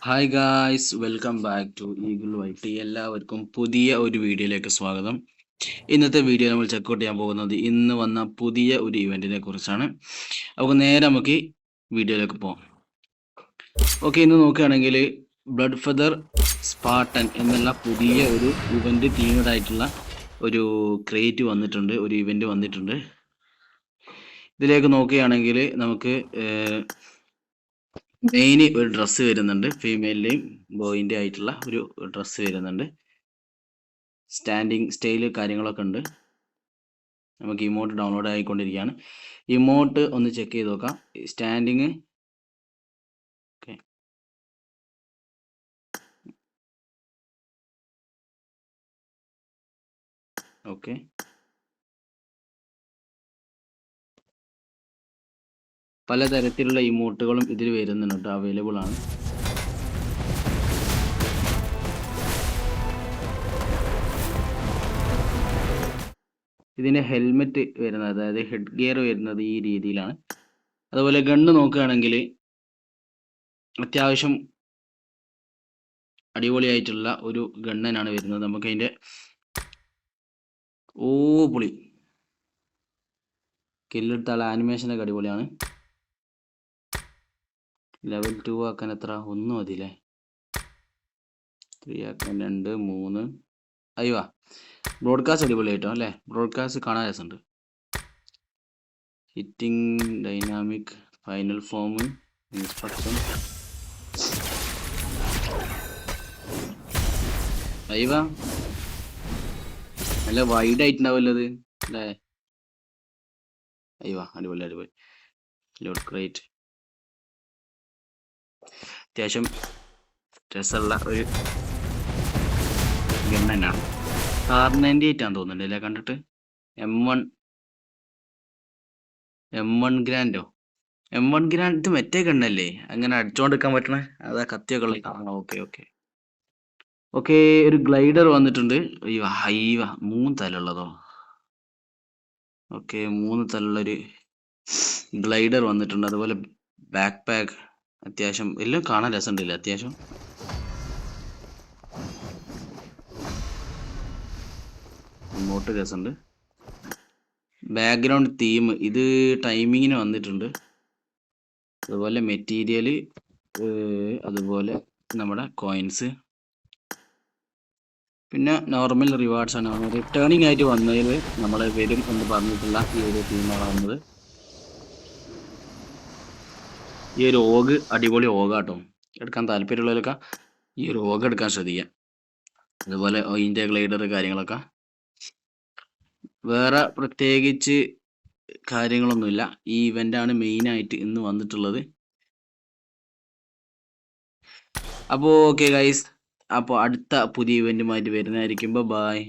Hi guys, welcome back to eagle വൈറ്റി. എല്ലാവർക്കും പുതിയ ഒരു വീഡിയോയിലേക്ക് സ്വാഗതം. ഇന്നത്തെ വീഡിയോ നമ്മൾ ചെക്കൗട്ട് ചെയ്യാൻ പോകുന്നത് ഇന്ന് വന്ന പുതിയ ഒരു ഇവൻറ്റിനെ കുറിച്ചാണ്. അപ്പോൾ നേരെ നമുക്ക് വീഡിയോയിലേക്ക് പോകാം. ഓക്കെ, ഇന്ന് നോക്കുകയാണെങ്കിൽ ബ്ലഡ് ഫെദർ സ്പാർട്ടൻ എന്നുള്ള പുതിയ ഒരു ഇവൻറ്റ് തീംഡ് ആയിട്ടുള്ള ഒരു ക്രിയേറ്റ് വന്നിട്ടുണ്ട്, ഒരു ഇവൻറ്റ് വന്നിട്ടുണ്ട്. ഇതിലേക്ക് നോക്കുകയാണെങ്കിൽ നമുക്ക് മെയിൻ ഒരു ഡ്രസ്സ് വരുന്നുണ്ട്, ഫീമെയിലിൻ്റെയും ബോയിൻ്റെ ആയിട്ടുള്ള ഒരു ഡ്രസ്സ് വരുന്നുണ്ട്. സ്റ്റാൻഡിങ് സ്റ്റൈല് കാര്യങ്ങളൊക്കെ ഉണ്ട്. നമുക്ക് ഇമോട്ട് ഡൗൺലോഡ് ആയിക്കൊണ്ടിരിക്കുകയാണ്. ഇമോട്ട് ഒന്ന് ചെക്ക് ചെയ്ത് നോക്കാം. സ്റ്റാൻഡിങ് ഓക്കെ, ഓക്കെ, പലതരത്തിലുള്ള ഇമോട്ടുകളും ഇതിൽ വരുന്നുണ്ട്, അവൈലബിൾ ആണ്. ഇതിൻ്റെ ഹെൽമെറ്റ് വരുന്നത്, അതായത് ഹെഡ് ഗിയർ വരുന്നത് ഈ രീതിയിലാണ്. അതുപോലെ ഗണ്ണ് നോക്കുകയാണെങ്കിൽ അത്യാവശ്യം അടിപൊളിയായിട്ടുള്ള ഒരു ഗണ്ണനാണ് വരുന്നത്. നമുക്ക് അതിൻ്റെ പൊളി കില്ലെടുത്തുള്ള ആനിമേഷനൊക്കെ അടിപൊളിയാണ്. ലെവൽ 2 ആക്കാൻ എത്ര? 1 മതിയില്ലേ? 3 ആക്കാൻ 2, 3. അയ്യോ, ബ്രോഡ്കാസ്റ്റ് അടിപൊളിയായിട്ടോ അല്ലേ? ബ്രോഡ്കാസ്റ്റ് കാണാൻ രസമുണ്ട്. Hitting, dynamic, final form, instruction. അയ്യോ, നല്ല വൈഡ് ആയിട്ടുണ്ടാവല്ലോ അത് അല്ലേ? അയ്യോ, അടിപൊളി അടിപൊളി. ലോഡ് ക്രേറ്റ് അത്യാവശ്യം രസമുള്ള ഒരു ഗണ്ണനാണ്. R98 ആണെന്ന് തോന്നുന്നുണ്ട് അല്ലേ കണ്ടിട്ട്. M1 ഗ്രാൻഡോ, M1 ഗ്രാൻഡ് ഇത് മറ്റേ ഗണ്ണല്ലേ, അങ്ങനെ അടിച്ചോണ്ടിരിക്കാൻ പറ്റണേ? അതാ കത്തിയൊക്കെ ഉള്ള. Okay okay okay. ഒരു ഗ്ലൈഡർ വന്നിട്ടുണ്ട്. അയ്യോ ഹൈവ 3 തലുള്ളതോ? ഓക്കെ, 3 തലുള്ളൊരു ഗ്ലൈഡർ വന്നിട്ടുണ്ട്. അതുപോലെ ബാക്ക് പാക്ക് അത്യാവശ്യം എല്ലാം കാണാൻ രസമുണ്ടല്ലേ? അത്യാവശ്യം ഇങ്ങോട്ട് രസമുണ്ട്. ബാക്ക്ഗ്രൗണ്ട് തീം ഇത് ടൈമിങ്ങിന് വന്നിട്ടുണ്ട്. അതുപോലെ മെറ്റീരിയൽ, അതുപോലെ നമ്മുടെ കോയിൻസ്, പിന്നെ നോർമൽ റിവാർഡ്സ് ആണ്. റിട്ടേണിംഗ് ആയിട്ട് വന്നതിൽ നമ്മൾ വരും എന്ന് പറഞ്ഞിട്ടുള്ള ഈ ഒരു തീമാണ് വന്നത്. ഈ ഒരു ഓഗ് അടിപൊളി ഓഗാട്ടോ. എടുക്കാൻ താല്പര്യമുള്ളവരൊക്കെ ഈ ഒരു ഓഗ് എടുക്കാൻ ശ്രദ്ധിക്കുക. അതുപോലെ ഇതിൻ്റെ ഗ്ലൈഡർ കാര്യങ്ങളൊക്കെ. വേറെ പ്രത്യേകിച്ച് കാര്യങ്ങളൊന്നുമില്ല. ഈ ഇവൻ്റാണ് മെയിനായിട്ട് ഇന്ന് വന്നിട്ടുള്ളത്. അപ്പോൾ ഓക്കെ ഗൈസ്, അപ്പോൾ അടുത്ത പുതിയ ഇവൻറ്റുമായിട്ട് വരുന്നതായിരിക്കും. ബൈ.